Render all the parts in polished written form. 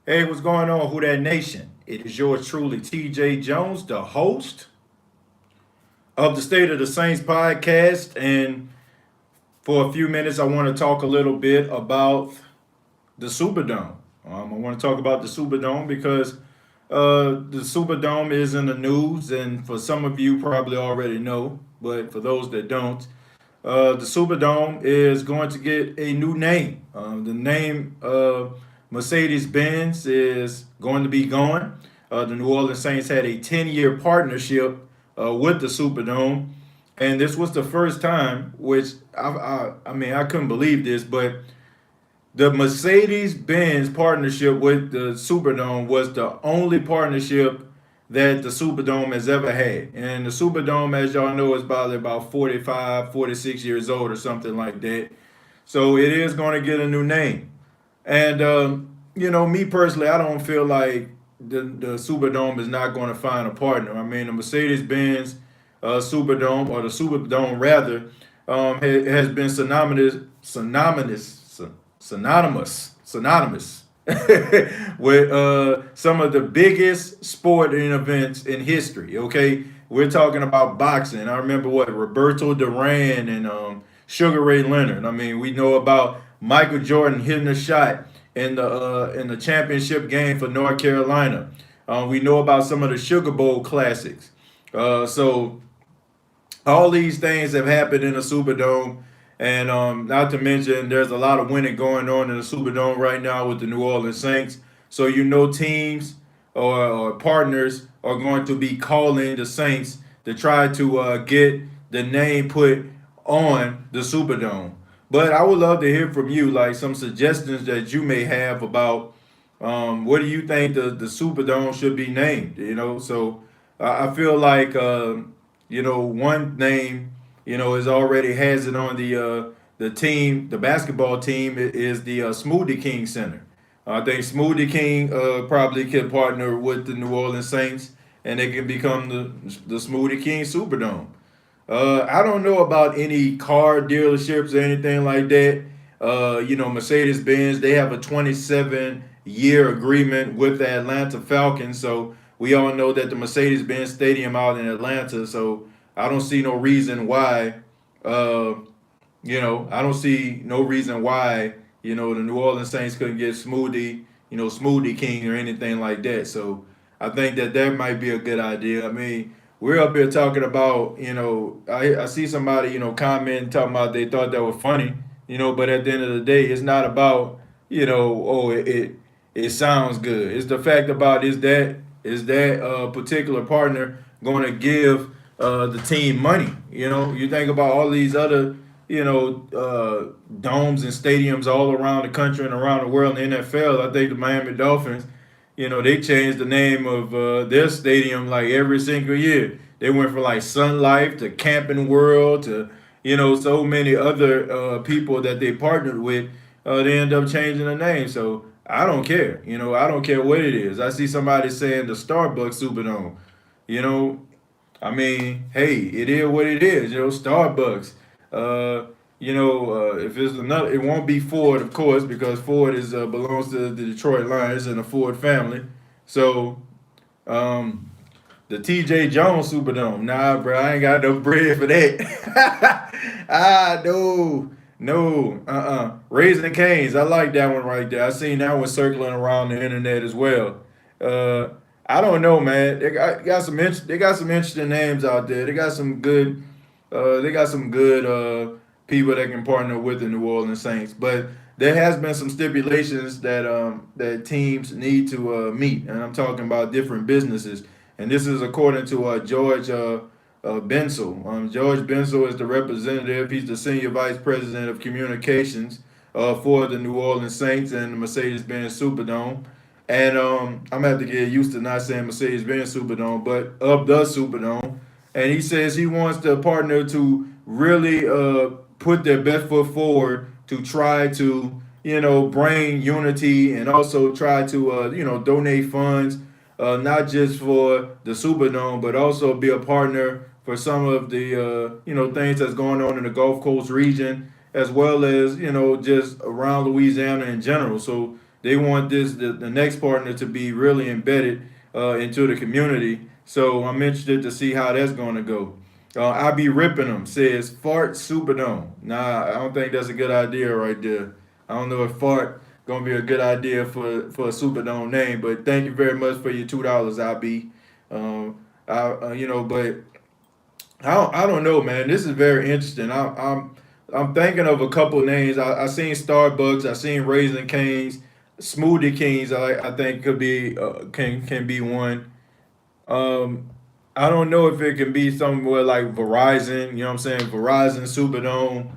Hey, what's going on, Who That Nation? It is yours truly, TJ Jones, the host of the State of the Saints podcast. And for a few minutes, I want to talk a little bit about the Superdome. I want to talk about the Superdome because the Superdome is in the news, and for some of you probably already know, but for those that don't, the Superdome is going to get a new name. The name Mercedes Benz is going to be gone. The New Orleans Saints had a 10-year partnership with the Superdome, and this was the first time, which I mean, I couldn't believe this, but the Mercedes Benz partnership with the Superdome was the only partnership that the Superdome has ever had. And the Superdome, as y'all know, is probably about 45, 46 years old or something like that. So it is going to get a new name. And, me personally, I don't feel like the Superdome is not going to find a partner. I mean, the Mercedes Benz Superdome, or the Superdome rather, has been synonymous with some of the biggest sporting events in history. Okay, we're talking about boxing. I remember what Roberto Duran and Sugar Ray Leonard. I mean, we know about Michael Jordan hitting a shot in the championship game for North Carolina. We know about some of the Sugar Bowl classics. So all these things have happened in the Superdome, and not to mention there's a lot of winning going on in the Superdome right now with the New Orleans Saints. So teams or partners are going to be calling the Saints to try to get the name put on the Superdome. But I would love to hear from you, like some suggestions that you may have about what do you think the Superdome should be named? So I feel like one name is already has it on the team, the basketball team is the Smoothie King Center. I think Smoothie King probably could partner with the New Orleans Saints, and they can become the Smoothie King Superdome. I don't know about any car dealerships or anything like that. Mercedes Benz, they have a 27-year agreement with the Atlanta Falcons. So we all know that the Mercedes Benz Stadium out in Atlanta. So I don't see no reason why, uh, I don't see no reason why, the New Orleans Saints couldn't get Smoothie King or anything like that. So I think that might be a good idea. I mean, we're up here talking about, I see somebody, comment talking about they thought that was funny, but at the end of the day, it's not about, oh, it sounds good. It's the fact about is that particular partner going to give the team money? You think about all these other, domes and stadiums all around the country and around the world in the NFL. I think the Miami Dolphins, they changed the name of their stadium like every single year. They went from like Sun Life to Camping World to, so many other people that they partnered with. They end up changing the name. So I don't care. I don't care what it is. I see somebody saying the Starbucks Superdome. You know, I mean, hey, it is what it is. Starbucks. Uh, if it's another, it won't be Ford, of course, because Ford is belongs to the Detroit Lions and the Ford family. So, um, the T.J. Jones Superdome. Nah, bro, I ain't got no bread for that. No, no, Raising Canes. I like that one right there. I seen that one circling around the internet as well. Uh, I don't know, man. They got some interesting names out there. They got some good people that can partner with the New Orleans Saints. But there has been some stipulations that teams need to meet, and I'm talking about different businesses. And this is according to George Bensel. George Bensel is the representative. He's the senior vice president of communications for the New Orleans Saints and the Mercedes-Benz Superdome. And I'm gonna have to get used to not saying Mercedes-Benz Superdome, but of the Superdome. And he says he wants the partner to really put their best foot forward to try to bring unity and also try to donate funds, not just for the Superdome, but also be a partner for some of the things that's going on in the Gulf Coast region, as well as just around Louisiana in general. So they want the next partner to be really embedded into the community. So I'm interested to see how that's going to go. I be ripping them says fart Superdome. Nah, I don't think that's a good idea right there. I don't know if fart gonna be a good idea for a Superdome name, but thank you very much for your $2. I be, but I don't know, man. This is very interesting. I'm thinking of a couple names. I seen Starbucks. I seen Raisin Canes, Smoothie Kings. I think could be can be one. Um, I don't know if it can be somewhere like Verizon. You know what I'm saying? Verizon, Superdome.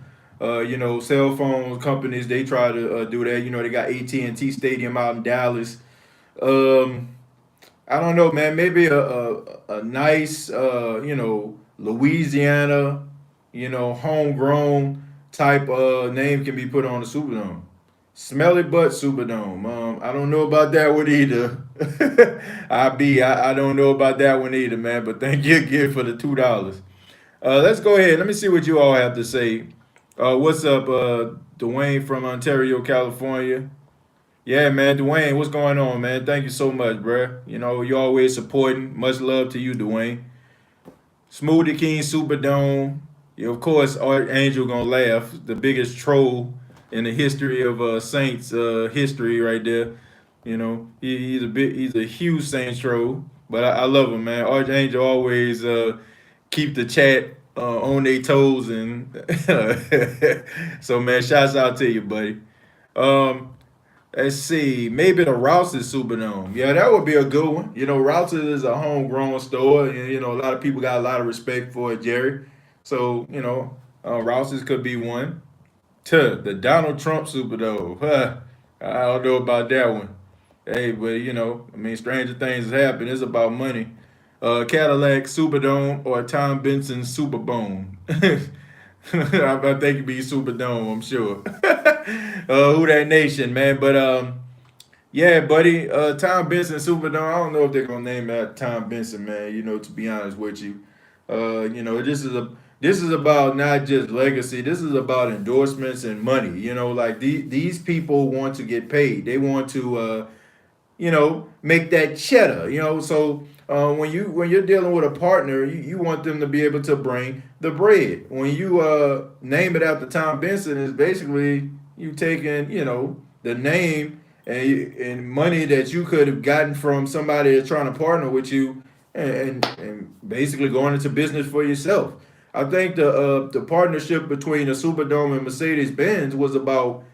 Cell phone companies they try to do that. They got AT&T Stadium out in Dallas. Um, I don't know, man. Maybe a nice, Louisiana, homegrown type name can be put on the Superdome. Smelly Butt Superdome. I don't know about that one either. I don't know about that one either, man. But thank you again for the $2. Let's go ahead. Let me see what you all have to say. What's up, Dwayne from Ontario, California? Yeah, man, Dwayne, what's going on, man? Thank you so much, bruh. You always supporting. Much love to you, Dwayne. Smoothie King Superdome. Yeah, of course, Archangel gonna laugh. The biggest troll in the history of Saints history, right there. He's a huge Saints troll, but I love him, man. Archangel always keep the chat on their toes, and so man, shouts out to you, buddy. Um, Let's see, maybe the Rouse's Superdome. Yeah, that would be a good one. Rouse's is a homegrown store, and a lot of people got a lot of respect for it, Jerry. So Rouse's could be one. The Donald Trump Superdome. Huh. I don't know about that one. Hey, but stranger things has happened. It's about money. Cadillac Superdome or Tom Benson Superbone. I think it'd be Superdome. I'm sure. Who that nation, man? But yeah, buddy. Tom Benson Superdome. I don't know if they're gonna name that Tom Benson, man. To be honest with you, this is about not just legacy. This is about endorsements and money. Like these people want to get paid. They want to make that cheddar. So when you're dealing with a partner, you want them to be able to bring the bread. When you name it after Tom Benson, is basically you taking the name and money that you could have gotten from somebody that's trying to partner with you, and basically going into business for yourself. I think the partnership between the Superdome and Mercedes Benz was about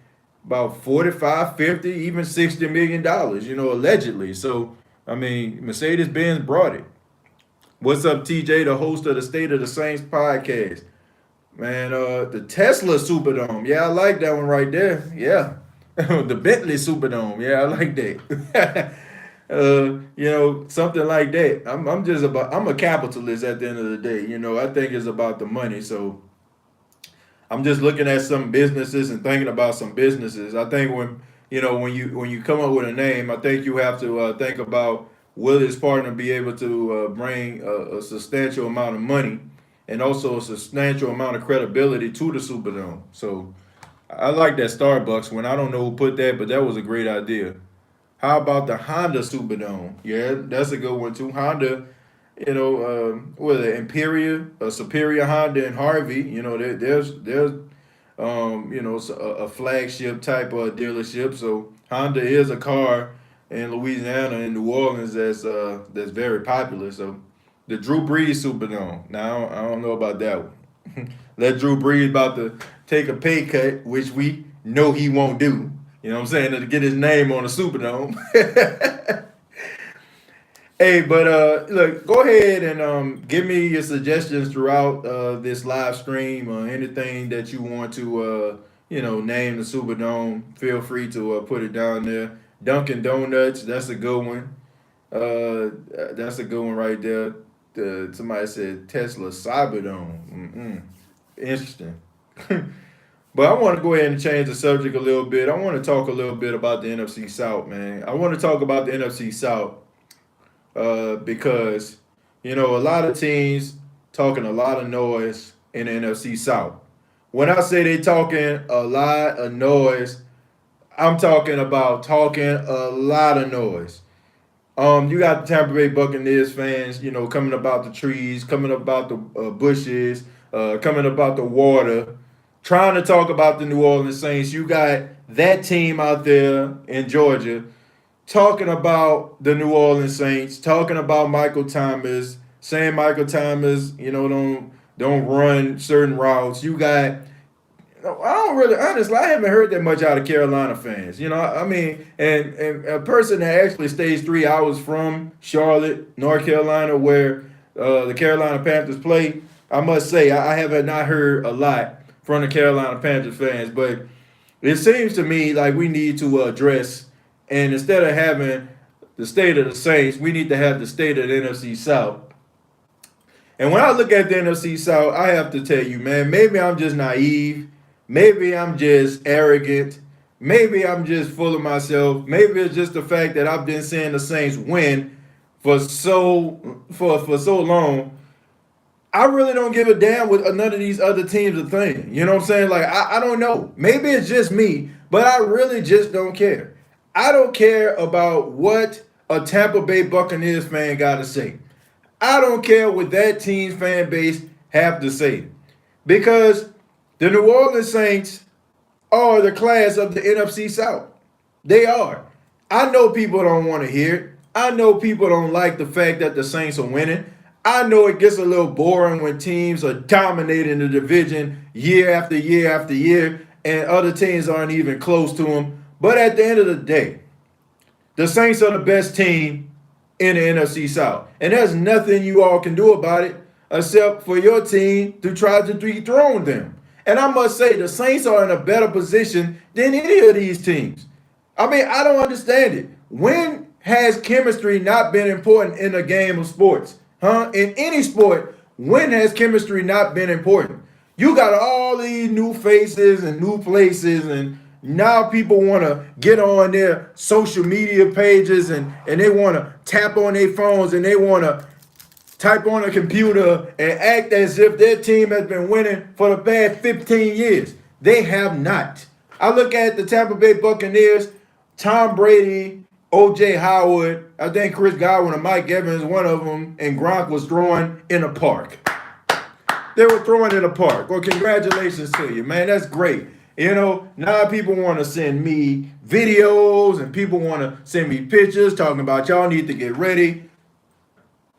45, 50, even $60 million, allegedly. So I mean, Mercedes Benz brought it. What's up, TJ, the host of the State of the Saints podcast? Man, the Tesla Superdome. Yeah, I like that one right there. Yeah. The Bentley Superdome. Yeah, I like that. Something like that. I'm a capitalist at the end of the day. I think it's about the money. So I'm just looking at some businesses and thinking about some businesses. I think when you come up with a name, I think you have to think about will his partner be able to bring a substantial amount of money and also a substantial amount of credibility to the Superdome. So I like that Starbucks one. I don't know who put that, but that was a great idea. How about the Honda Superdome? Yeah, that's a good one too. Honda, with an Imperial, a Superior Honda and Harvey, there's a flagship type of dealership. So Honda is a car in Louisiana and New Orleans that's very popular. So the Drew Brees Superdome. Now I don't know about that one. Let Drew Brees about to take a pay cut, which we know he won't do. You know what I'm saying? To get his name on the Superdome. Hey, but look, go ahead and give me your suggestions throughout this live stream or anything that you want to, name the Superdome. Feel free to put it down there. Dunkin' Donuts, that's a good one. That's a good one right there. Somebody said Tesla Cyberdome. Interesting. But I want to go ahead and change the subject a little bit. I want to talk a little bit about the NFC South, man. I want to talk about the NFC South because a lot of teams talking a lot of noise in the NFC South. When I say they talking a lot of noise, I'm talking about talking a lot of noise. You got the Tampa Bay Buccaneers fans, coming about the trees, coming about the bushes, coming about the water, trying to talk about the New Orleans Saints. You got that team out there in Georgia talking about the New Orleans Saints, talking about Michael Thomas, saying Michael Thomas, don't run certain routes. You got I don't really, honestly, I haven't heard that much out of Carolina fans. I mean, and a person that actually stays 3 hours from Charlotte, North Carolina, where the Carolina Panthers play, I must say, I have not heard a lot from the Carolina Panthers fans, but it seems to me like we need to address, and instead of having the state of the Saints, we need to have the state of the NFC South. And when I look at the NFC South, I have to tell you, man, maybe I'm just naive. Maybe I'm just arrogant. Maybe I'm just full of myself. Maybe it's just the fact that I've been seeing the Saints win for so long. I really don't give a damn what none of these other teams are thinking. You know what I'm saying? Like, I don't know. Maybe it's just me, but I really just don't care. I don't care about what a Tampa Bay Buccaneers fan got to say. I don't care what that team's fan base have to say. Because the New Orleans Saints are the class of the NFC South. They are. I know people don't want to hear it. I know people don't like the fact that the Saints are winning. I know it gets a little boring when teams are dominating the division year after year after year and other teams aren't even close to them. But at the end of the day, the Saints are the best team in the NFC South. And there's nothing you all can do about it except for your team to try to dethrone them. And I must say, the Saints are in a better position than any of these teams. I mean, I don't understand it. When has chemistry not been important in a game of sports? In any sport, when has chemistry not been important? You got all these new faces and new places, and now people want to get on their social media pages and they want to tap on their phones and they want to type on a computer and act as if their team has been winning for the past 15 years. They have not. I look at the Tampa Bay Buccaneers, Tom Brady, O.J. Howard, I think Chris Godwin and Mike Evans, one of them, and Gronk was throwing in a park. They were throwing in a park. Well, congratulations to you, man. That's great. Now people want to send me videos and people want to send me pictures talking about y'all need to get ready.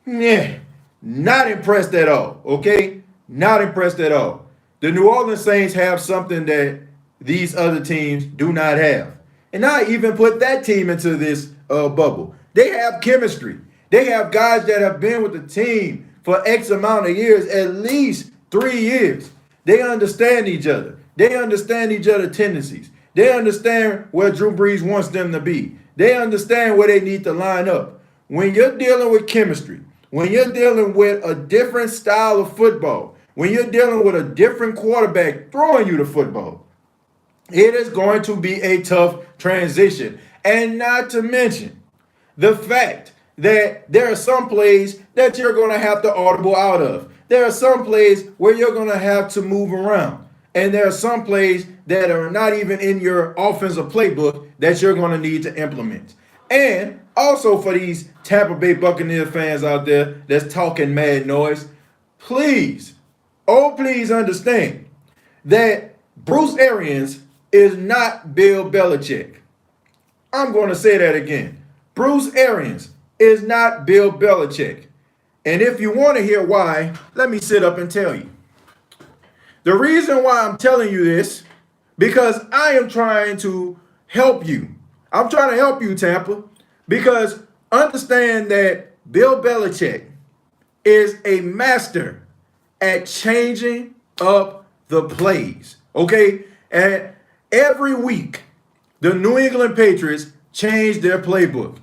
Yeah, not impressed at all, okay? Not impressed at all. The New Orleans Saints have something that these other teams do not have. And I even put that team into this bubble. They have chemistry. They have guys that have been with the team for X amount of years, at least 3 years. They understand each other. They understand each other's tendencies. They understand where Drew Brees wants them to be. They understand where they need to line up. When you're dealing with chemistry, when you're dealing with a different style of football, when you're dealing with a different quarterback throwing you the football, it is going to be a tough transition. And not to mention the fact that there are some plays that you're going to have to audible out of. There are some plays where you're going to have to move around. And there are some plays that are not even in your offensive playbook that you're going to need to implement. And also for these Tampa Bay Buccaneers fans out there that's talking mad noise, please, please understand that Bruce Arians is not Bill Belichick. I'm going to say that again. Bruce Arians is not Bill Belichick. And if you want to hear why, let me sit up and tell you. The reason why I'm telling you this, because I am trying to help you. I'm trying to help you, Tampa, because understand that Bill Belichick is a master at changing up the plays, okay? And every week, the New England Patriots change their playbook.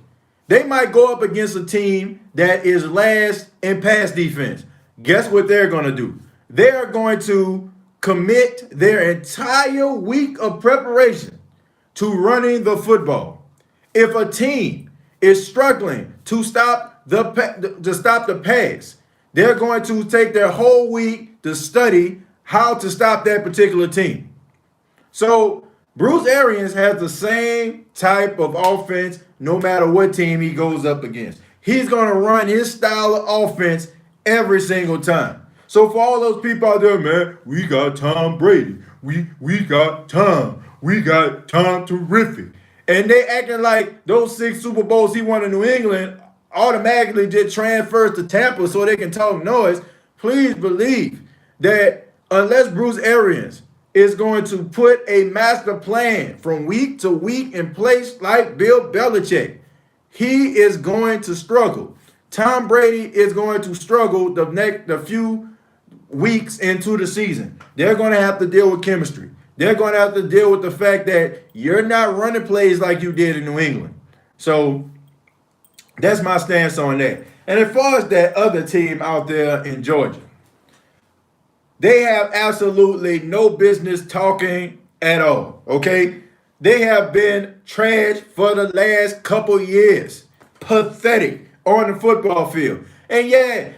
They might go up against a team that is last in pass defense. Guess what they're going to do? They're going to commit their entire week of preparation to running the football. If a team is struggling to stop the pass, they're going to take their whole week to study how to stop that particular team. So Bruce Arians has the same type of offense no matter what team he goes up against. He's going to run his style of offense every single time. So for all those people out there, man, we got Tom Brady. We got Tom. We got Tom Terrific. And they acting like those 6 Super Bowls he won in New England automatically just transfers to Tampa so they can talk noise. Please believe that unless Bruce Arians is going to put a master plan from week to week in place like Bill Belichick, he is going to struggle. Tom Brady is going to struggle the few weeks into the season. They're going to have to deal with chemistry. They're going to have to deal with the fact that you're not running plays like you did in New England. So that's my stance on that. And as far as that other team out there in Georgia, they have absolutely no business talking at all, okay? They have been trash for the last couple years. Pathetic on the football field. And yeah,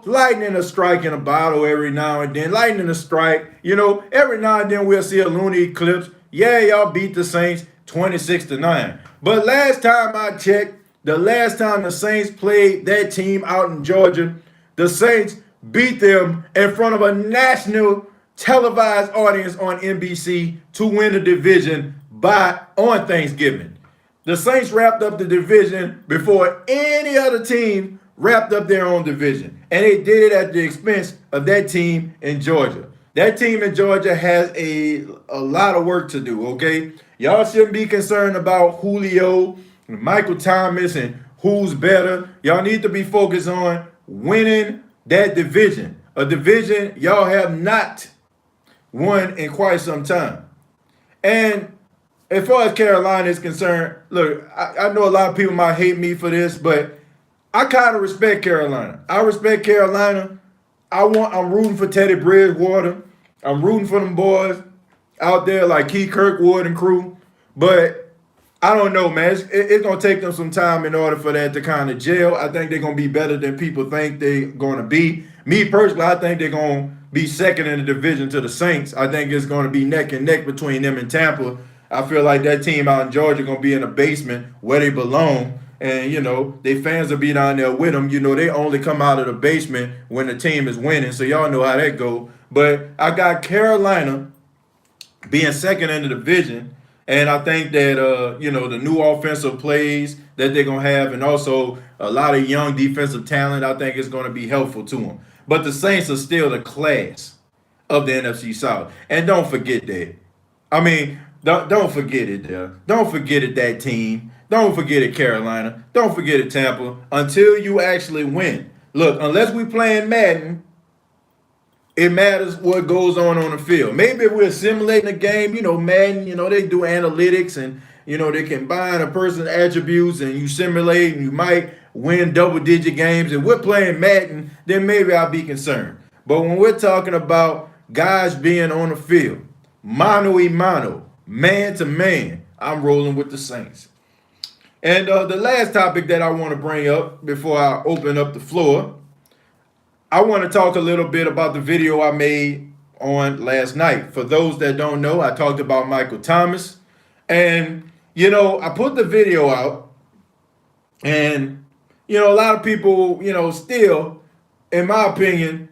lightning a strike in a bottle every now and then. Lightning a strike, every now and then we'll see a loony eclipse. Yeah, y'all beat the Saints 26-9. But last time I checked, the last time the Saints played that team out in Georgia, the Saints beat them in front of a national televised audience on NBC to win the division on Thanksgiving. The Saints wrapped up the division before any other team wrapped up their own division. And they did it at the expense of that team in Georgia. That team in Georgia has a lot of work to do, okay? Y'all shouldn't be concerned about Julio, Michael Thomas, and who's better. Y'all need to be focused on winning that division. A division y'all have not won in quite some time. And as far as Carolina is concerned, look, I know a lot of people might hate me for this, but I kind of respect Carolina. I respect Carolina. I'm rooting for Teddy Bridgewater. I'm rooting for them boys out there like Keith Kirkwood and crew. But I don't know, man. It's going to take them some time in order for that to kind of gel. I think they're going to be better than people think they're going to be. Me personally, I think they're going to be second in the division to the Saints. I think it's going to be neck and neck between them and Tampa. I feel like that team out in Georgia going to be in the basement where they belong. And, they fans will be down there with them. They only come out of the basement when the team is winning. So y'all know how that go. But I got Carolina being second in the division. And I think that, the new offensive plays that they're going to have and also a lot of young defensive talent, I think is going to be helpful to them. But the Saints are still the class of the NFC South. And don't forget that. I mean, don't forget it there. Don't forget it, that team. Don't forget it, Carolina. Don't forget it, Tampa, until you actually win. Look, unless we playing Madden, it matters what goes on the field. Maybe if we're simulating a game, Madden, they do analytics and, they combine a person's attributes and you simulate and you might win double-digit games. If we're playing Madden, then maybe I'll be concerned. But when we're talking about guys being on the field, mano-a-mano, man-to-man, I'm rolling with the Saints. And the last topic that I want to bring up before I open up the floor, I want to talk a little bit about the video I made on last night. For those that don't know, I talked about Michael Thomas. And, I put the video out. And, a lot of people, still, in my opinion,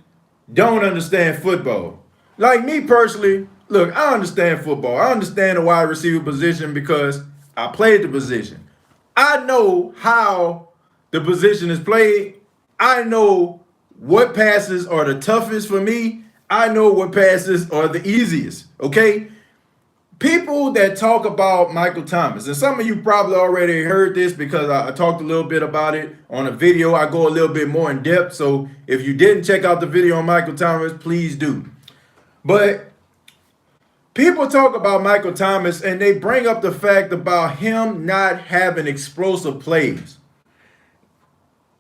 don't understand football. Like me personally, look, I understand football. I understand the wide receiver position because I played the position. I know how the position is played. I know what passes are the toughest for me. I know what passes are the easiest, okay? People that talk about Michael Thomas, and some of you probably already heard this because I talked a little bit about it on a video. I go a little bit more in depth, so if you didn't check out the video on Michael Thomas, please do. But people talk about Michael Thomas and they bring up the fact about him not having explosive plays.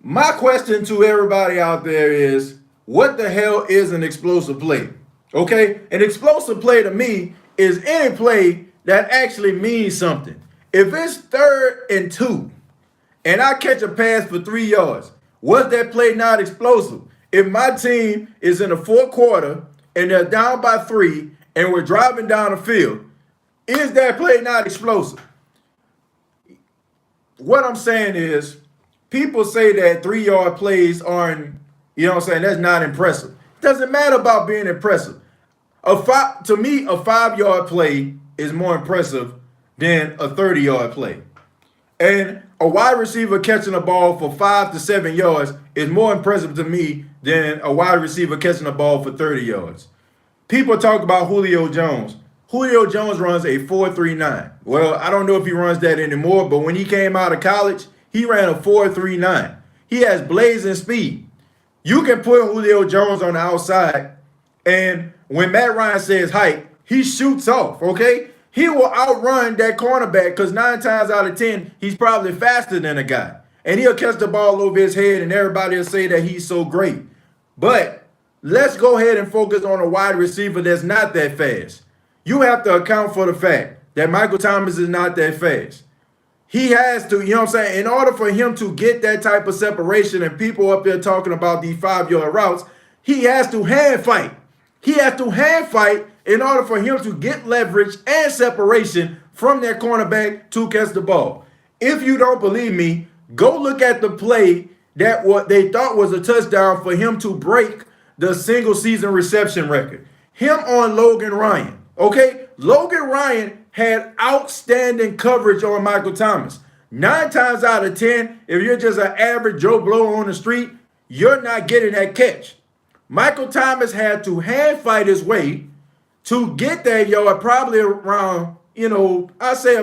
My question to everybody out there is, what the hell is an explosive play? Okay? An explosive play to me is any play that actually means something. If it's 3rd and 2 and I catch a pass for 3 yards, was that play not explosive? If my team is in the 4th quarter and they're down by 3 and we're driving down the field, Is that play not explosive? What I'm saying is, people say that 3-yard plays aren't, you know what I'm saying, that's not impressive. It doesn't matter about being impressive. To me, a 5-yard play is more impressive than a 30-yard play. And a wide receiver catching a ball for 5 to 7 yards is more impressive to me than a wide receiver catching a ball for 30 yards. People talk about Julio Jones. Julio Jones runs a 4.39. Well, I don't know if he runs that anymore, but when he came out of college, he ran a 4.39. He has blazing speed. You can put Julio Jones on the outside, and when Matt Ryan says height, he shoots off, okay? He will outrun that cornerback because 9 times out of 10, he's probably faster than a guy. And he'll catch the ball over his head, and everybody will say that he's so great. But let's go ahead and focus on a wide receiver that's not that fast. You have to account for the fact that Michael Thomas is not that fast. He has to, you know what I'm saying, in order for him to get that type of separation, and people up there talking about these 5-yard routes, he has to hand fight. He has to hand fight in order for him to get leverage and separation from that cornerback to catch the ball. If you don't believe me, go look at the play that what they thought was a touchdown for him to break the single season reception record. Him on Logan Ryan. Okay, Logan Ryan had outstanding coverage on Michael Thomas. 9 times out of 10, if you're just an average Joe Blow on the street, you're not getting that catch. Michael Thomas had to hand fight his way to get that yard, probably around, I say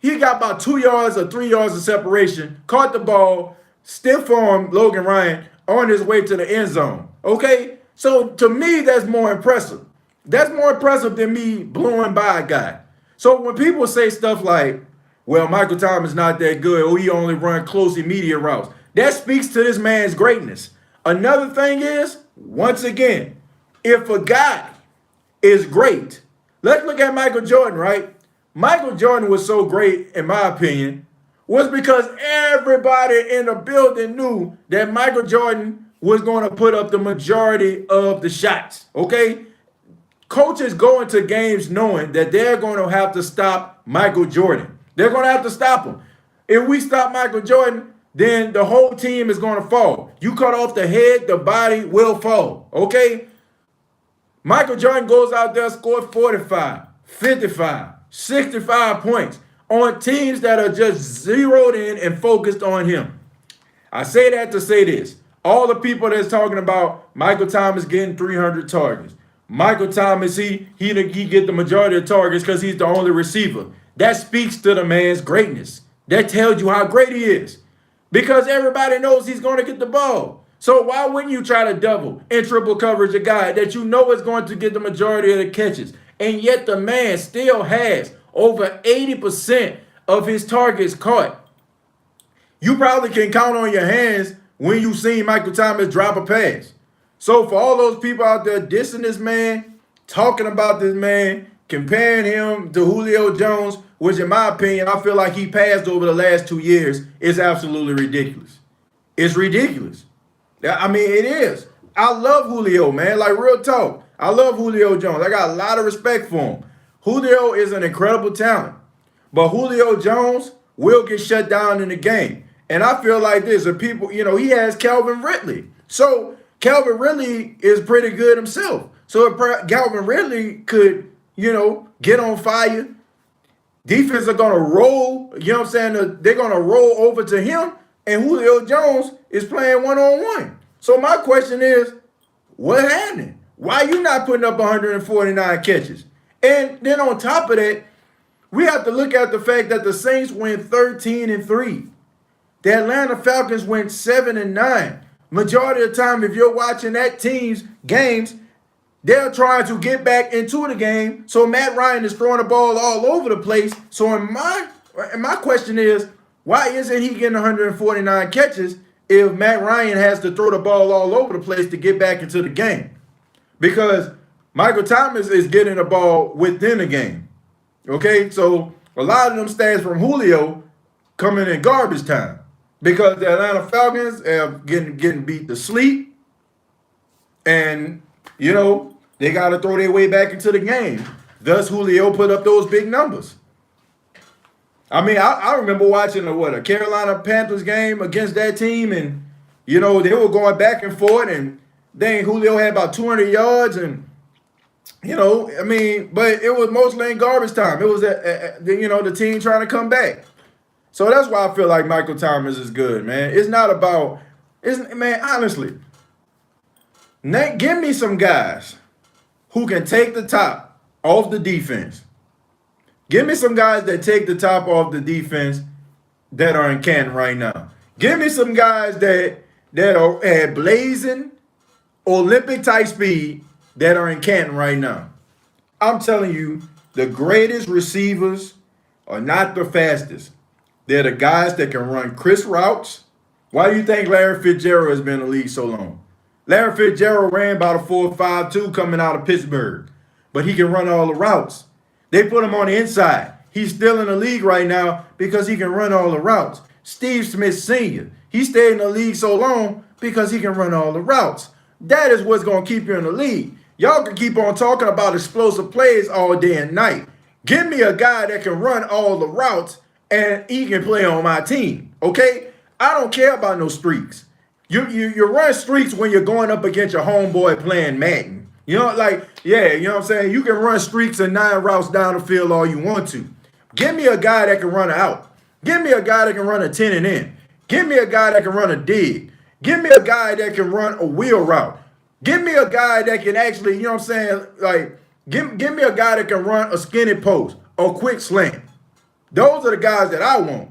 he got about 2 yards or 3 yards of separation, caught the ball, stiff arm Logan Ryan on his way to the end zone. Okay, so to me, that's more impressive. That's more impressive than me blowing by a guy. So when people say stuff like, well, Michael Thomas is not that good, or he only run close immediate routes, that speaks to this man's greatness. Another thing is, once again, if a guy is great, let's look at Michael Jordan, right? Michael Jordan was so great, in my opinion, was because everybody in the building knew that Michael Jordan was going to put up the majority of the shots, okay? Coaches go into games knowing that they're going to have to stop Michael Jordan. They're going to have to stop him. If we stop Michael Jordan, then the whole team is going to fall. You cut off the head, the body will fall, okay? Michael Jordan goes out there, scores 45, 55, 65 points on teams that are just zeroed in and focused on him. I say that to say this. All the people that's talking about Michael Thomas getting 300 targets, Michael Thomas, he get the majority of targets because he's the only receiver. That speaks to the man's greatness. That tells you how great he is. Because everybody knows he's going to get the ball. So why wouldn't you try to double and triple coverage a guy that you know is going to get the majority of the catches? And yet the man still has over 80% of his targets caught. You probably can count on your hands when you seen Michael Thomas drop a pass. So for all those people out there dissing this man, talking about this man, comparing him to Julio Jones, which in my opinion, I feel like he passed over the last 2 years, is absolutely ridiculous. It's ridiculous. I mean, it is. I love Julio, man. Like, real talk. I love Julio Jones. I got a lot of respect for him. Julio is an incredible talent. But Julio Jones will get shut down in the game. And I feel like this. If people, he has Calvin Ridley. So Calvin Ridley is pretty good himself. So if Calvin Ridley could, get on fire, defense are going to roll, they're going to roll over to him, and Julio Jones is playing one-on-one. So my question is, what happened? Why are you not putting up 149 catches? And then on top of that, we have to look at the fact that the Saints went 13-3. The Atlanta Falcons went 7-9. Majority of the time, if you're watching that team's games, they're trying to get back into the game. So Matt Ryan is throwing the ball all over the place. So my question is, why isn't he getting 149 catches if Matt Ryan has to throw the ball all over the place to get back into the game? Because Michael Thomas is getting the ball within the game. Okay, so a lot of them stats from Julio coming in garbage time because the Atlanta Falcons are getting beat to sleep, and they got to throw their way back into the game. Thus, Julio put up those big numbers. I mean, I remember watching a Carolina Panthers game against that team, and they were going back and forth, and then Julio had about 200 yards, and I mean, but it was mostly in garbage time. It was the team trying to come back. So that's why I feel like Michael Thomas is good, man. It's not about, man, honestly, give me some guys who can take the top off the defense. Give me some guys that take the top off the defense that are in Canton right now. Give me some guys that are at blazing Olympic type speed that are in Canton right now. I'm telling you, the greatest receivers are not the fastest. They're the guys that can run crisp routes. Why do you think Larry Fitzgerald has been in the league so long? Larry Fitzgerald ran about a 4.52 coming out of Pittsburgh, but he can run all the routes. They put him on the inside. He's still in the league right now because he can run all the routes. Steve Smith Sr., he stayed in the league so long because he can run all the routes. That is what's going to keep you in the league. Y'all can keep on talking about explosive plays all day and night. Give me a guy that can run all the routes and he can play on my team, okay? I don't care about no streaks. You run streaks when you're going up against your homeboy playing Madden. You know what I'm saying? You can run streaks and 9 routes down the field all you want to. Give me a guy that can run an out. Give me a guy that can run a 10 and in. Give me a guy that can run a dig. Give me a guy that can run a wheel route. Give me a guy that can actually, give me a guy that can run a skinny post or quick slant. Those are the guys that I want.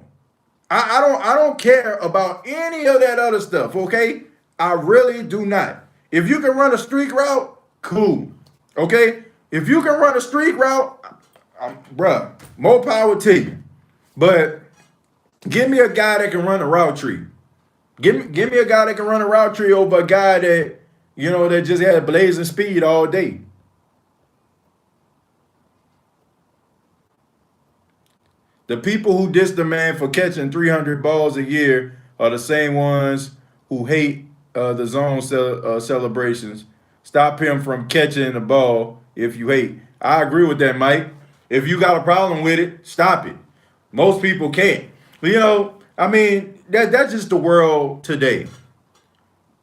I don't care about any of that other stuff, okay? I really do not. If you can run a streak route, cool. Okay? If you can run a streak route, bruh, more power to you. But give me a guy that can run a route tree. Give me a guy that can run a route tree over a guy that, that just had blazing speed all day. The people who diss the man for catching 300 balls a year are the same ones who hate the zone celebrations. Stop him from catching the ball if you hate. I agree with that, Mike. If you got a problem with it, stop it. Most people can't. But, that's just the world today.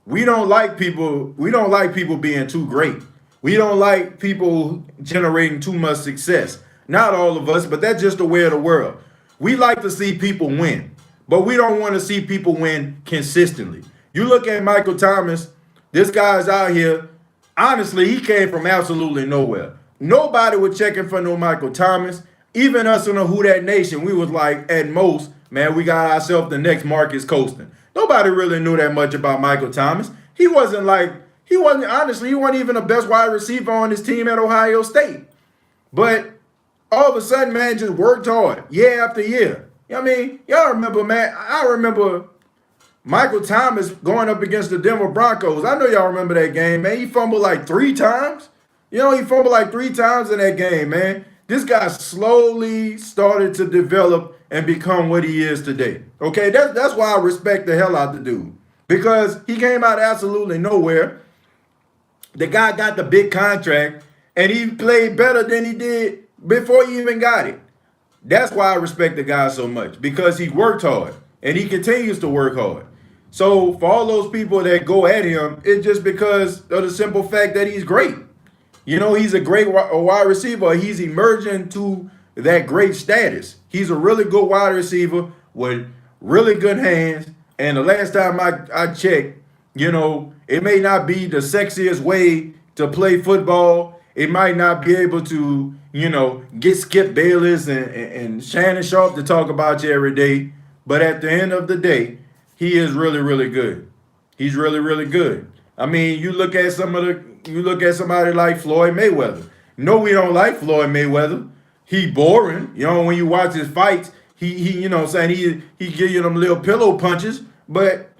We don't like people being too great. We don't like people generating too much success. Not all of us, but that's just the way of the world. We like to see people win, but we don't want to see people win consistently. You look at Michael Thomas, this guy's out here. Honestly, he came from absolutely nowhere. Nobody was checking for no Michael Thomas. Even us in the Who Dat Nation, we was like, at most, man, we got ourselves the next Marcus Colston. Nobody really knew that much about Michael Thomas. He wasn't even the best wide receiver on his team at Ohio State. But all of a sudden, man, just worked hard year after year. Y'all remember, man, I remember Michael Thomas going up against the Denver Broncos. I know y'all remember that game, man. He fumbled like 3 times. He fumbled like 3 times in that game, man. This guy slowly started to develop and become what he is today. Okay, that's why I respect the hell out the dude. Because he came out of absolutely nowhere. The guy got the big contract, and he played better than he did before he even got it. That's why I respect the guy so much, because he worked hard, and he continues to work hard. So for all those people that go at him, it's just because of the simple fact that he's great. He's a great wide receiver. He's emerging to that great status. He's a really good wide receiver with really good hands. And the last time I checked, it may not be the sexiest way to play football. It might not be able to, get Skip Bayless and Shannon Sharp to talk about you every day. But at the end of the day, he is really, really good. He's really, really good. You look at somebody like Floyd Mayweather. No, we don't like Floyd Mayweather. He boring. When you watch his fights, he give you them little pillow punches, but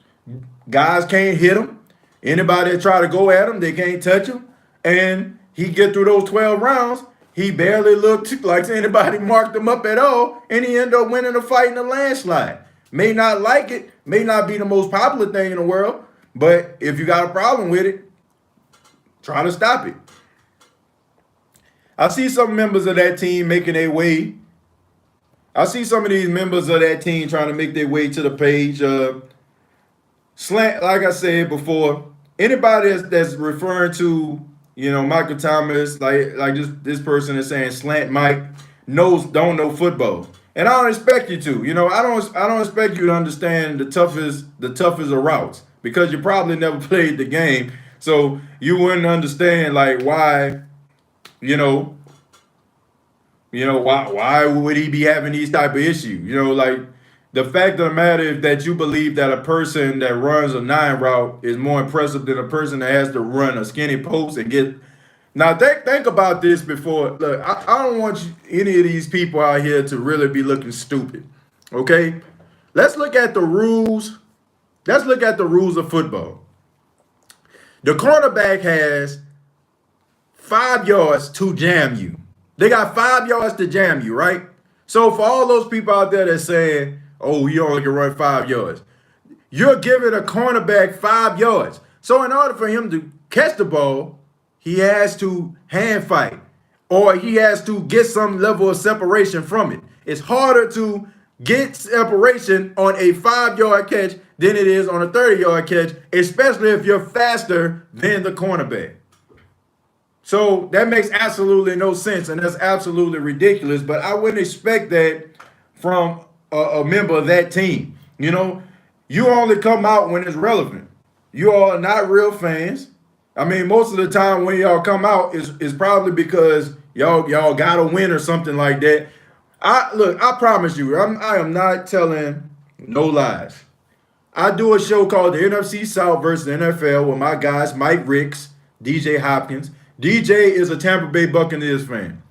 guys can't hit him. Anybody that try to go at him, they can't touch him. And he get through those 12 rounds, he barely looked like anybody marked him up at all, and he ended up winning the fight in a landslide. May not like it, may not be the most popular thing in the world, but if you got a problem with it, try to stop it. I see some members of that team making their way. I see some of these members of that team trying to make their way to the page. Slant, like I said before, anybody that's referring to, Michael Thomas, like just this person is saying Slant Mike don't know football. And I don't expect you to. I don't expect you to understand the toughest of routes because you probably never played the game. So you wouldn't understand like why, why would he be having these type of issues? Like the fact of the matter is that you believe that a person that runs a 9 route is more impressive than a person that has to run a skinny post and get. Now think about this before. Look, I don't want any of these people out here to really be looking stupid. Okay, let's look at the rules. Let's look at the rules of football. The cornerback has 5 yards to jam you. They got 5 yards to jam you, right? So for all those people out there that saying, "Oh, you only can run 5 yards," you're giving a cornerback 5 yards. So in order for him to catch the ball, he has to hand fight, or he has to get some level of separation from it. It's harder to get separation on a 5-yard catch than it is on a 30-yard catch, especially if you're faster than the cornerback. So that makes absolutely no sense, and that's absolutely ridiculous. But I wouldn't expect that from a member of that team. You only come out when it's relevant. You all are not real fans. I mean, most of the time when y'all come out is probably because y'all got to win or something like that. I promise you, I am not telling no lies. I do a show called the NFC South versus the NFL with my guys Mike Ricks, DJ Hopkins. DJ is a Tampa Bay Buccaneers fan.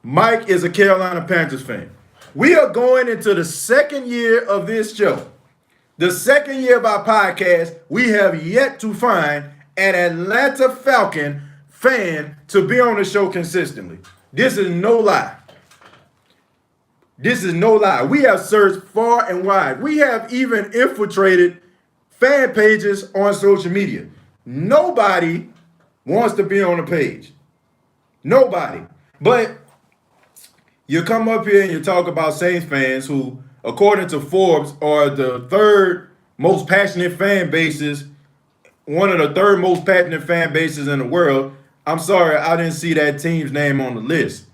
Mike is a Carolina Panthers fan. We are going into the second year of this show. The second year of our podcast, we have yet to find an Atlanta Falcon fan to be on the show consistently. This is no lie. This is no lie. We have searched far and wide. We have even infiltrated fan pages on social media. Nobody wants to be on the page. Nobody. But you come up here and you talk about Saints fans who, according to Forbes, are the third most passionate fan bases, one of the third most passionate fan bases in the world. I'm sorry, I didn't see that team's name on the list.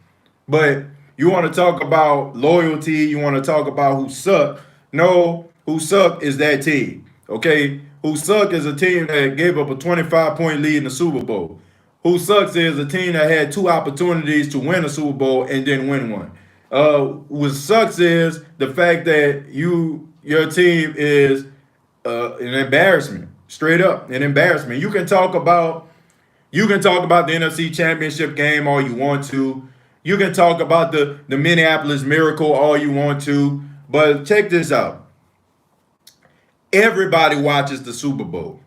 But you want to talk about loyalty, you want to talk about who suck. No, who suck is that team, okay? Who suck is a team that gave up a 25-point lead in the Super Bowl. Who sucks is a team that had 2 opportunities to win a Super Bowl and didn't win one. What sucks is the fact that your team is an embarrassment, straight up an embarrassment. You can talk about the NFC Championship game all you want to. You can talk about the Minneapolis Miracle all you want to, but check this out. Everybody watches the Super Bowl.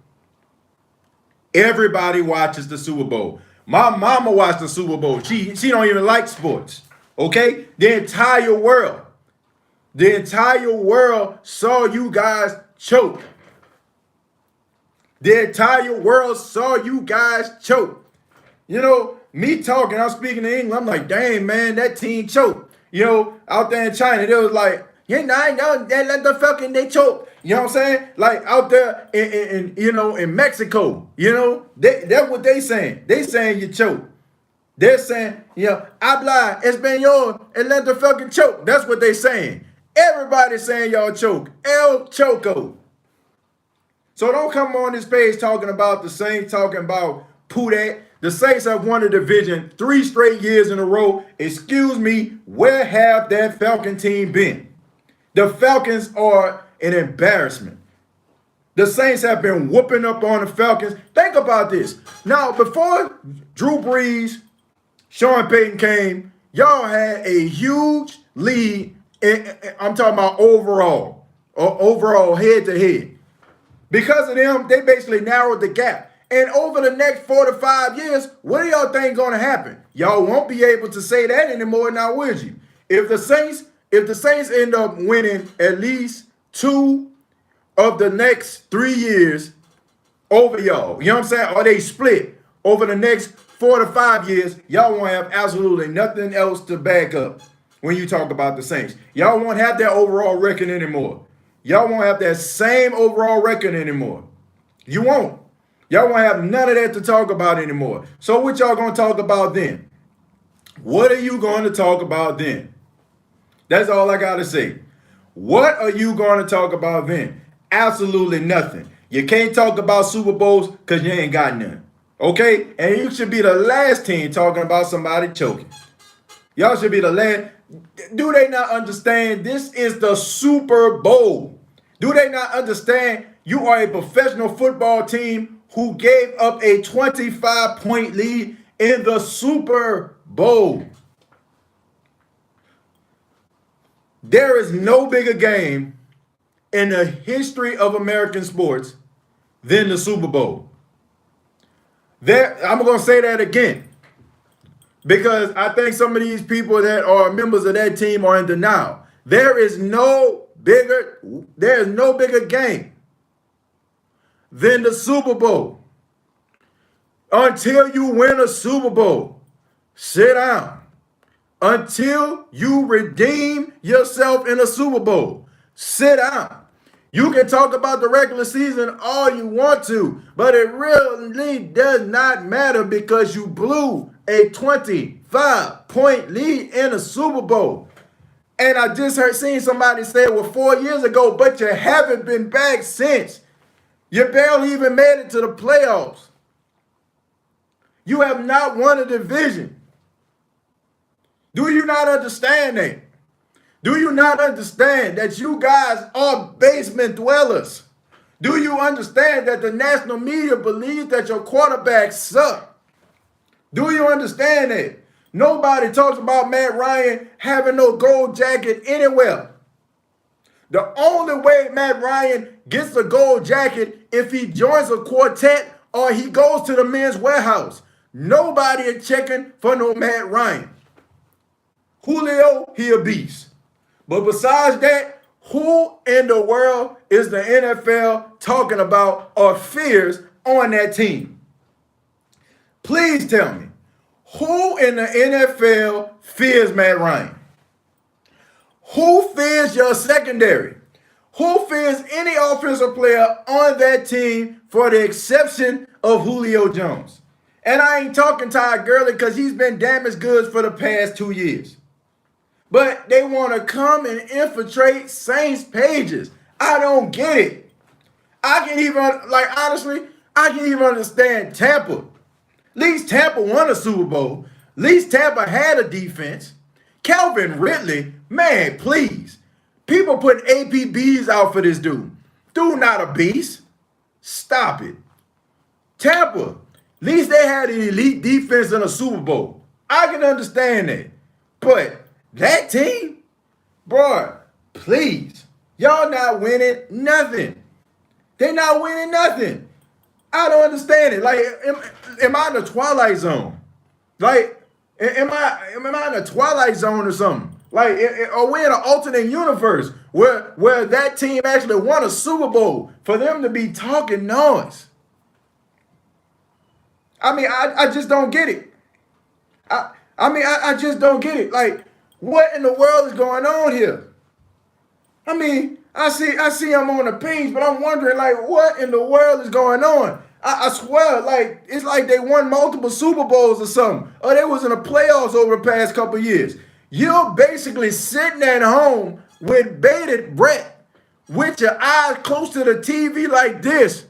Everybody watches the Super Bowl. My mama watched the Super Bowl. She don't even like sports. Okay? The entire world saw you guys choke. The entire world saw you guys choke. Me talking, I'm speaking to England, I'm like, dang, man, that team choked. Out there in China, they was like, I know, they let the fucking, they choke. You know what I'm saying? Like out there in Mexico, that's what they saying. They saying you choke. They're saying, habla español and let the fucking choke. That's what they saying. Everybody's saying y'all choke. El Choco. So don't come on this page talking about the Saints, talking about Pudat. The Saints have won the division 3 straight years in a row. Excuse me, where have that Falcon team been? The Falcons are an embarrassment. The Saints have been whooping up on the Falcons. Think about this. Now, before Drew Brees, Sean Payton came, y'all had a huge lead. I'm talking about overall head-to-head. Because of them, they basically narrowed the gap. And over the next 4 to 5 years, what do y'all think going to happen? Y'all won't be able to say that anymore now, would you? If the Saints end up winning at least 2 of the next 3 years over y'all, you know what I'm saying? Or they split over the next 4 to 5 years, y'all won't have absolutely nothing else to back up when you talk about the Saints. Y'all won't have that overall record anymore. Y'all won't have that same overall record anymore. You won't. Y'all won't have none of that to talk about anymore. So what y'all going to talk about then? What are you going to talk about then? That's all I got to say. What are you going to talk about then? Absolutely nothing. You can't talk about Super Bowls because you ain't got none. Okay? And you should be the last team talking about somebody choking. Y'all should be the last. Do they not understand this is the Super Bowl? Do they not understand you are a professional football team who gave up a 25-point lead in the Super Bowl? There is no bigger game in the history of American sports than the Super Bowl. I'm going to say that again because I think some of these people that are members of that team are in denial. There is no bigger game than the Super Bowl. Until you win a Super Bowl, sit down. Until you redeem yourself in a Super Bowl, sit down. You can talk about the regular season all you want to, but it really does not matter because you blew a 25-point lead in a Super Bowl. And I just seen somebody say, well, 4 years ago, but you haven't been back since. You barely even made it to the playoffs. You have not won a division. Do you not understand that? Do you not understand that you guys are basement dwellers? Do you understand that the national media believes that your quarterbacks suck? Do you understand that? Nobody talks about Matt Ryan having no gold jacket anywhere. The only way Matt Ryan gets a gold jacket if he joins a quartet or he goes to the Men's Warehouse. Nobody is checking for no Matt Ryan. Julio, he a beast. But besides that, who in the world is the NFL talking about or fears on that team? Please tell me, who in the NFL fears Matt Ryan? Who fears your secondary? Who fears any offensive player on that team for the exception of Julio Jones? And I ain't talking Todd Gurley because he's been damaged goods for the past 2 years. But they want to come and infiltrate Saints pages. I don't get it. I can even understand Tampa. At least Tampa won a Super Bowl. At least Tampa had a defense. Calvin Ridley, man, please. People put APBs out for this dude. Dude not a beast. Stop it. Tampa, at least they had an elite defense in a Super Bowl. I can understand that. But that team, bro, please. Y'all not winning nothing. They're not winning nothing. I don't understand it. Like, am I in the Twilight Zone? Like, am I in the Twilight Zone or something? Like, are we in an alternate universe where that team actually won a Super Bowl for them to be talking noise? I mean, I just don't get it. I just don't get it. Like, what in the world is going on here? I mean, I see I'm on the page, but I'm wondering, like, what in the world is going on? I swear, like, it's like they won multiple Super Bowls or something. Or they was in the playoffs over the past couple of years. You're basically sitting at home with bated breath, with your eyes close to the TV like this,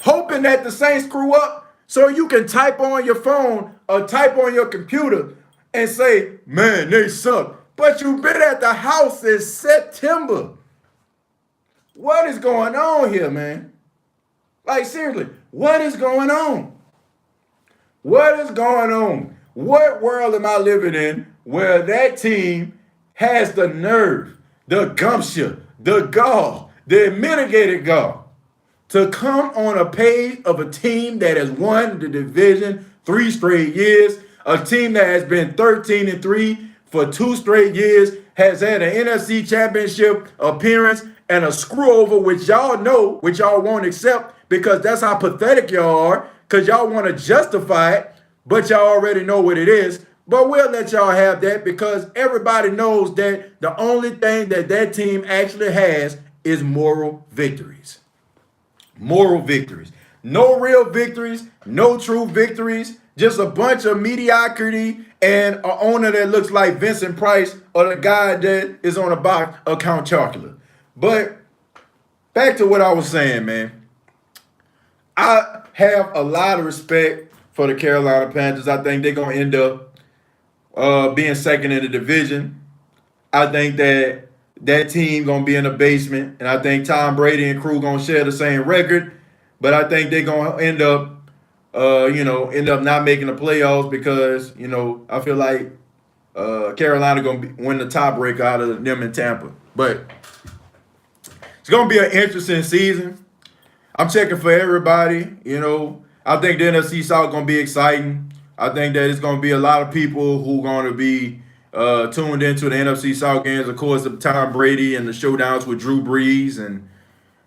hoping that the Saints screw up so you can type on your phone or type on your computer and say, man, they suck. But you've been at the house since September. What is going on here, man? Like, seriously, what is going on? What is going on? What world am I living in where that team has the nerve, the gumption, the gall, the mitigated gall to come on a page of a team that has won the division 3 straight years, a team that has been 13-3 for 2 straight years, has had an NFC championship appearance and a screw over, which y'all know, which y'all won't accept because that's how pathetic y'all are. because y'all want to justify it, but y'all already know what it is. But we'll let y'all have that because everybody knows that the only thing that that team actually has is moral victories. Moral victories. No real victories, no true victories, just a bunch of mediocrity and an owner that looks like Vincent Price or the guy that is on a box of Count Chocula. But back to what I was saying, man. I have a lot of respect for the Carolina Panthers. I think they're going to end up being second in the division. I think that that team going to be in the basement, and I think Tom Brady and crew going to share the same record. But I think they're going to end up, end up not making the playoffs because, I feel like Carolina going to win the tiebreaker out of them in Tampa. But it's going to be an interesting season. I'm checking for everybody. I think the NFC South going to be exciting. I think that it's going to be a lot of people who are going to be tuned into the NFC South games, of course, of Tom Brady and the showdowns with Drew Brees. And,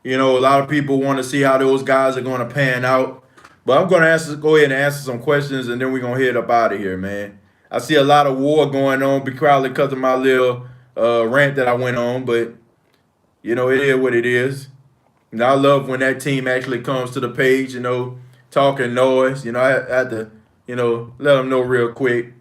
a lot of people want to see how those guys are going to pan out. But I'm going to go ahead and answer some questions, and then we're going to head up out of here, man. I see a lot of war going on, probably because of my little rant that I went on. But, it is what it is. I love when that team actually comes to the page, talking noise. I had to, let them know real quick.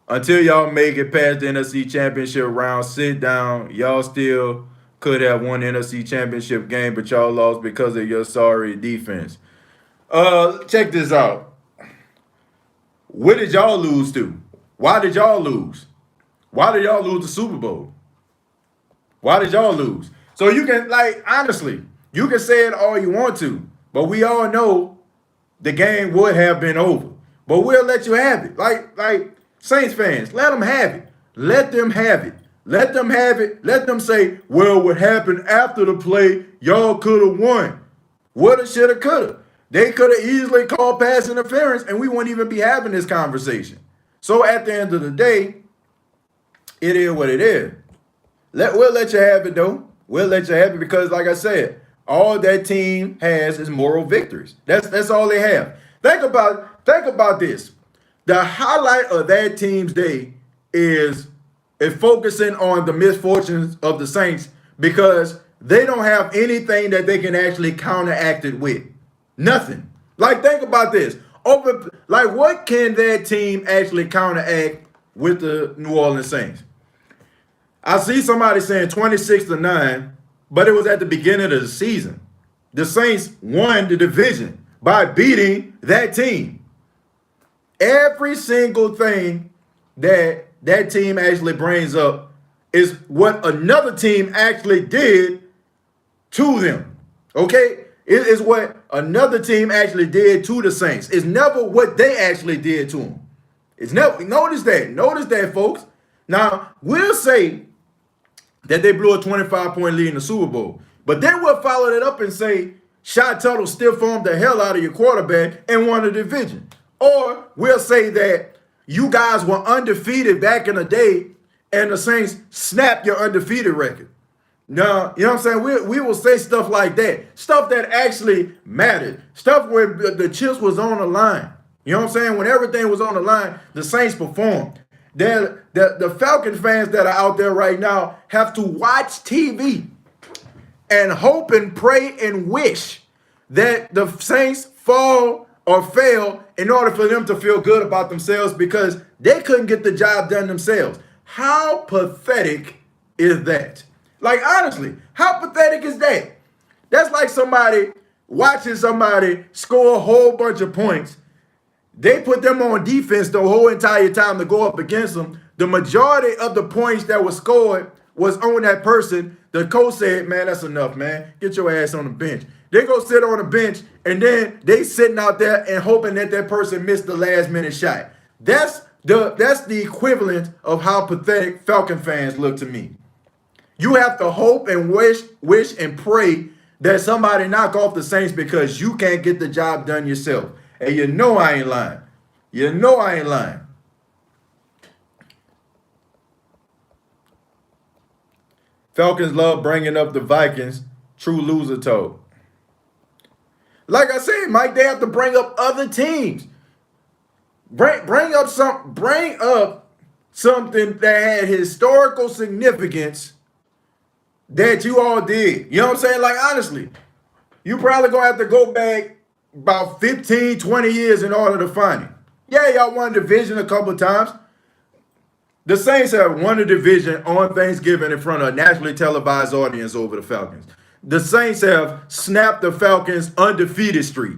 Until y'all make it past the NFC Championship round, sit down. Y'all still could have won the NFC Championship game, but y'all lost because of your sorry defense. Check this out. What did y'all lose to? Why did y'all lose? Why did y'all lose the Super Bowl? Why did y'all lose? So you can, honestly, you can say it all you want to, but we all know the game would have been over. But we'll let you have it. Like Saints fans, let them have it. Let them have it. Let them have it. Let them say, well, what happened after the play, y'all could have won. Woulda, shoulda, coulda. They could have easily called pass interference, and we wouldn't even be having this conversation. So at the end of the day, it is what it is. We'll let you have it, though. We'll let you have it because, like I said, all that team has is moral victories. That's all they have. Think about this. The highlight of that team's day is focusing on the misfortunes of the Saints because they don't have anything that they can actually counteract it with. Nothing. Think about this. What can that team actually counteract with the New Orleans Saints? I see somebody saying 26-9, but it was at the beginning of the season. The Saints won the division by beating that team. Every single thing that team actually brings up is what another team actually did to them. Okay? It is what another team actually did to the Saints. It's never what they actually did to them. It's never. Notice that, folks. Now, we'll say that they blew a 25-point lead in the Super Bowl. But then we'll follow that up and say, Shot Tuttle stiff-armed the hell out of your quarterback and won the division. Or we'll say that you guys were undefeated back in the day and the Saints snapped your undefeated record. No, you know what I'm saying? We will say stuff like that. Stuff that actually mattered. Stuff where the chips was on the line. You know what I'm saying? When everything was on the line, the Saints performed. The Falcon fans that are out there right now have to watch TV and hope and pray and wish that the Saints fall or fail in order for them to feel good about themselves because they couldn't get the job done themselves. How pathetic is that? Honestly, how pathetic is that? That's like somebody watching somebody score a whole bunch of points. They put them on defense the whole entire time to go up against them. The majority of the points that were scored was on that person. The coach said, man, that's enough, man. Get your ass on the bench. They go sit on the bench, and then they sitting out there and hoping that person missed the last-minute shot. That's the equivalent of how pathetic Falcon fans look to me. You have to hope and wish and pray that somebody knock off the Saints because you can't get the job done yourself. And you know I ain't lying. You know I ain't lying. Falcons love bringing up the Vikings. True loser told. Like I said, Mike, they have to bring up other teams. Bring up something that had historical significance that you all did. You know what I'm saying? Like, honestly, you probably gonna have to go back about 15, 20 years in order to find it. Yeah, y'all won division a couple of times. The Saints have won a division on Thanksgiving in front of a nationally televised audience over the Falcons. The Saints have snapped the Falcons' undefeated streak.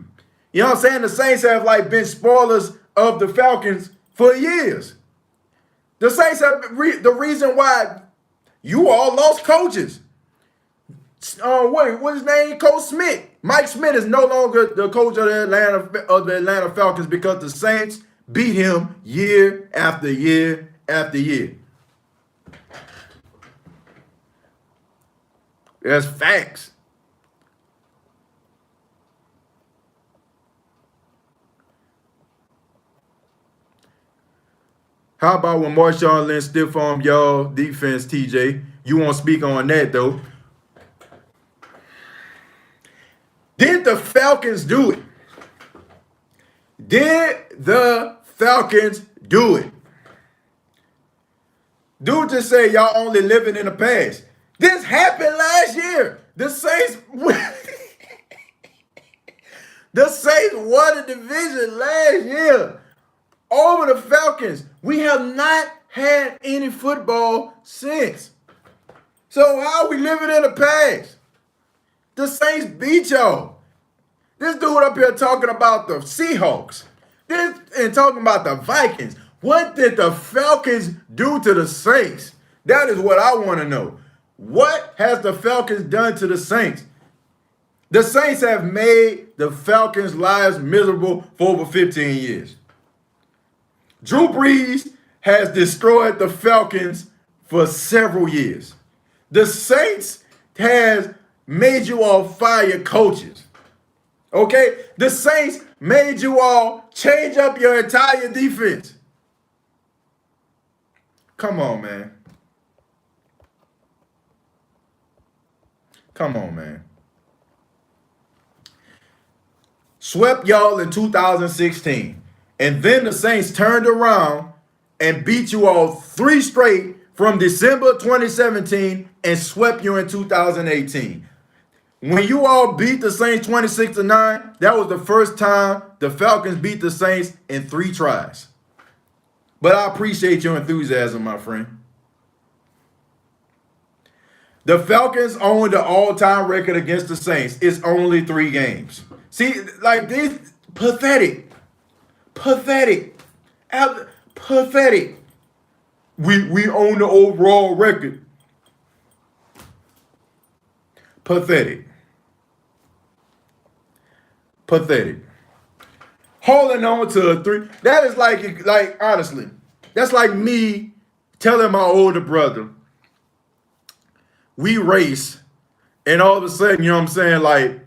You know what I'm saying? The Saints have like been spoilers of the Falcons for years. The Saints have the reason why you all lost coaches. What's his name? Coach Smith. Mike Smith is no longer the coach of the Atlanta Falcons because the Saints beat him year after year after year. That's facts. How about when Marshawn Lynch stiff-armed y'all defense, TJ? You won't speak on that, though. Did the Falcons do it? Did the Falcons do it? Dude just say y'all only living in the past. This happened last year. The Saints the Saints won the division last year over the Falcons. We have not had any football since. So how are we living in the past? The Saints beat y'all. This dude up here talking about the Seahawks. And talking about the Vikings. What did the Falcons do to the Saints? That is what I want to know. What has the Falcons done to the Saints? The Saints have made the Falcons' lives miserable for over 15 years. Drew Brees has destroyed the Falcons for several years. The Saints has made you all fire coaches. Okay? The Saints made you all change up your entire defense. Come on, man. Come on, man. Swept y'all in 2016. And then the Saints turned around and beat you all 3 straight from December 2017 and swept you in 2018. When you all beat the Saints 26-9, that was the first time the Falcons beat the Saints in 3 tries. But I appreciate your enthusiasm, my friend. The Falcons own the all-time record against the Saints. It's only 3 games. See, like this, pathetic. Pathetic. Pathetic. We own the overall record. Pathetic. Pathetic. Holding on to a 3. That is like honestly, that's like me telling my older brother, we race, and all of a sudden, you know what I'm saying, like,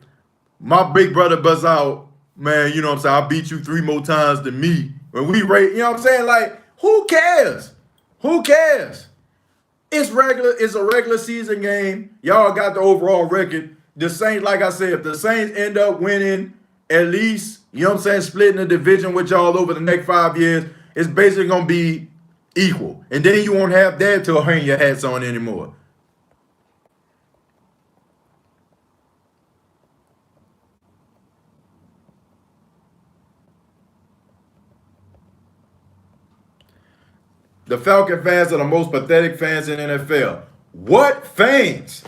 my big brother busts out, man, you know what I'm saying, I beat you 3 more times than me. When we race, you know what I'm saying, like, who cares? Who cares? It's a regular season game. Y'all got the overall record. The Saints, like I said, if the Saints end up winning at least, you know what I'm saying, splitting the division with y'all over the next 5 years, it's basically going to be equal. And then you won't have that to hang your hats on anymore. The Falcon fans are the most pathetic fans in the NFL. What fans?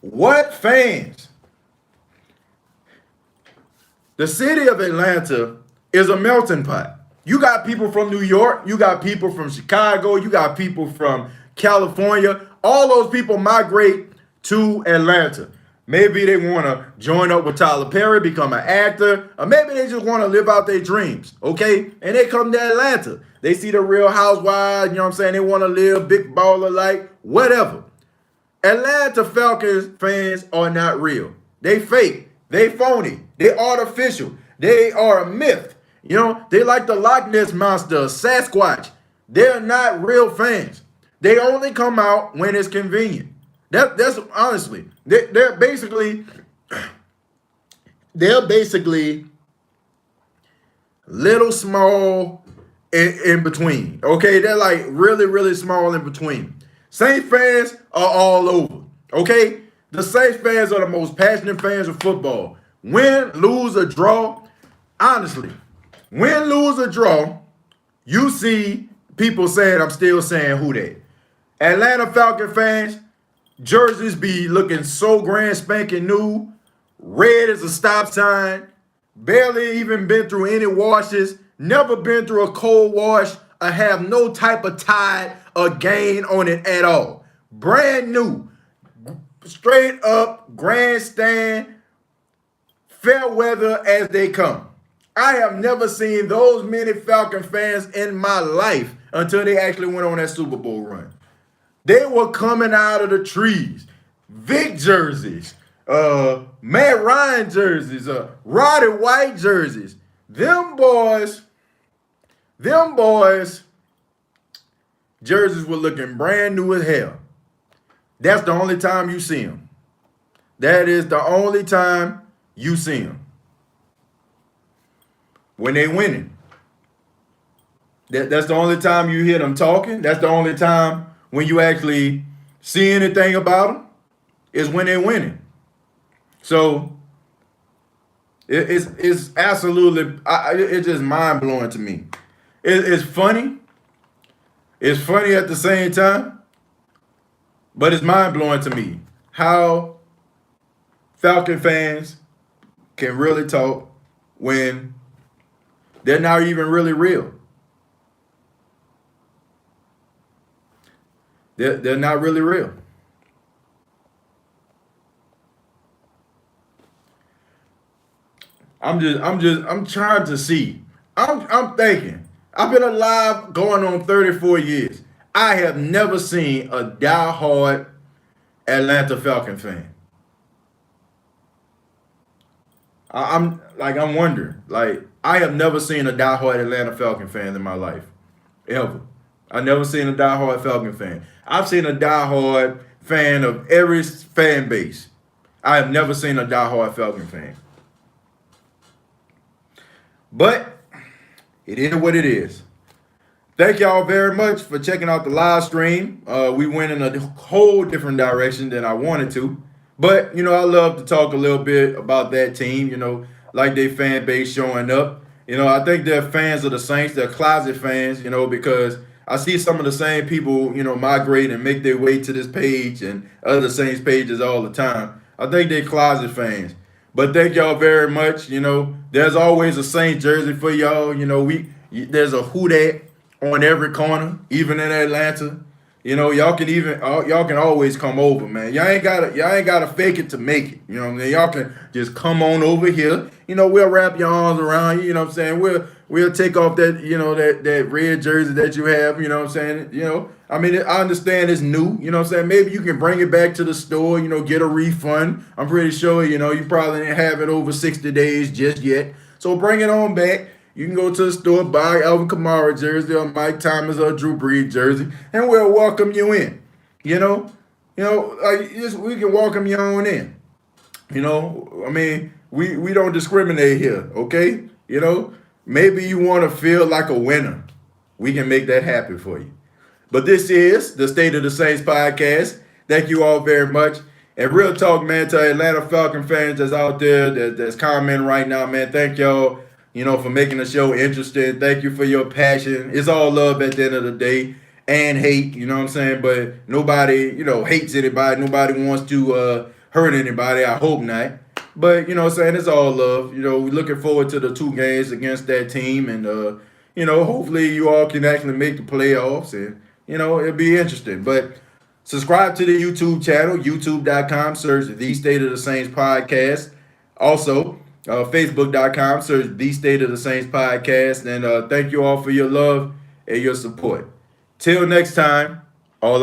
What fans? The city of Atlanta is a melting pot. You got people from New York, you got people from Chicago, you got people from California. All those people migrate to Atlanta. Maybe they want to join up with Tyler Perry, become an actor, or maybe they just want to live out their dreams, okay? And they come to Atlanta. They see the Real Housewives, you know what I'm saying? They want to live big baller like whatever. Atlanta Falcons fans are not real. They fake. They phony. They artificial. They are a myth. You know, they like the Loch Ness Monster, Sasquatch. They're not real fans. They only come out when it's convenient. That's honestly, they're basically they're basically little small in between. Okay, they're like really, really small in between. Saints fans are all over. Okay, the Saints fans are the most passionate fans of football. Win, lose, or draw, honestly, win, lose, or draw, you see people saying, I'm still saying who they. Atlanta Falcon fans, jerseys be looking so grand spanking new, red as a stop sign, barely even been through any washes, never been through a cold wash, or have no type of tide or gain on it at all. Brand new, straight up grandstand, fair weather as they come. I have never seen those many Falcon fans in my life until they actually went on that Super Bowl run. They were coming out of the trees. Vic jerseys, Matt Ryan jerseys, Roddy White jerseys. Them boys, jerseys were looking brand new as hell. That's the only time you see them. That is the only time you see them. When they winning. That's the only time you hear them talking. That's the only time when you actually see anything about them is when they're winning. So it's absolutely, it's just mind blowing to me. It's funny. It's funny at the same time, but it's mind blowing to me how Falcon fans can really talk when they're not even really real. They're not really real. I'm trying to see. I'm thinking. I've been alive going on 34 years. I have never seen a diehard Atlanta Falcon fan. I'm wondering. Like, I have never seen a diehard Atlanta Falcon fan in my life. Ever. I've never seen a diehard Falcon fan. I've seen a diehard fan of every fan base. I have never seen a diehard Falcon fan. But it is what it is. Thank y'all very much for checking out the live stream. We went in a whole different direction than I wanted to. But, I love to talk a little bit about that team, like their fan base showing up. I think they're fans of the Saints. They're closet fans, because I see some of the same people, migrate and make their way to this page and other Saints pages all the time. I think they're closet fans. But thank y'all very much. There's always a Saints jersey for y'all. There's a Who Dat on every corner, even in Atlanta. Y'all can always come over, man. Y'all ain't gotta fake it to make it. Y'all can just come on over here. We'll wrap your arms around you. You know what I'm saying? We'll take off that, that red jersey that you have. You know what I'm saying? I understand it's new. You know what I'm saying? Maybe you can bring it back to the store. Get a refund. I'm pretty sure you probably didn't have it over 60 days just yet. So bring it on back. You can go to the store, buy Alvin Kamara jersey or Mike Thomas or Drew Brees jersey, and we'll welcome you in. We can welcome you on in. We don't discriminate here, okay? Maybe you want to feel like a winner. We can make that happen for you. But this is the State of the Saints podcast. Thank you all very much. And real talk, man, to Atlanta Falcon fans that's out there that's commenting right now, man, thank y'all. For making the show interesting. Thank you for your passion. It's all love at the end of the day and hate, you know what I'm saying? But nobody, hates anybody. Nobody wants to hurt anybody. I hope not. But, it's all love. We're looking forward to the 2 games against that team. And, hopefully you all can actually make the playoffs. And, it'll be interesting. But subscribe to the YouTube channel, youtube.com. Search The State of the Saints podcast. Also, Facebook.com, search The State of the Saints podcast. And thank you all for your love and your support. Till next time, all I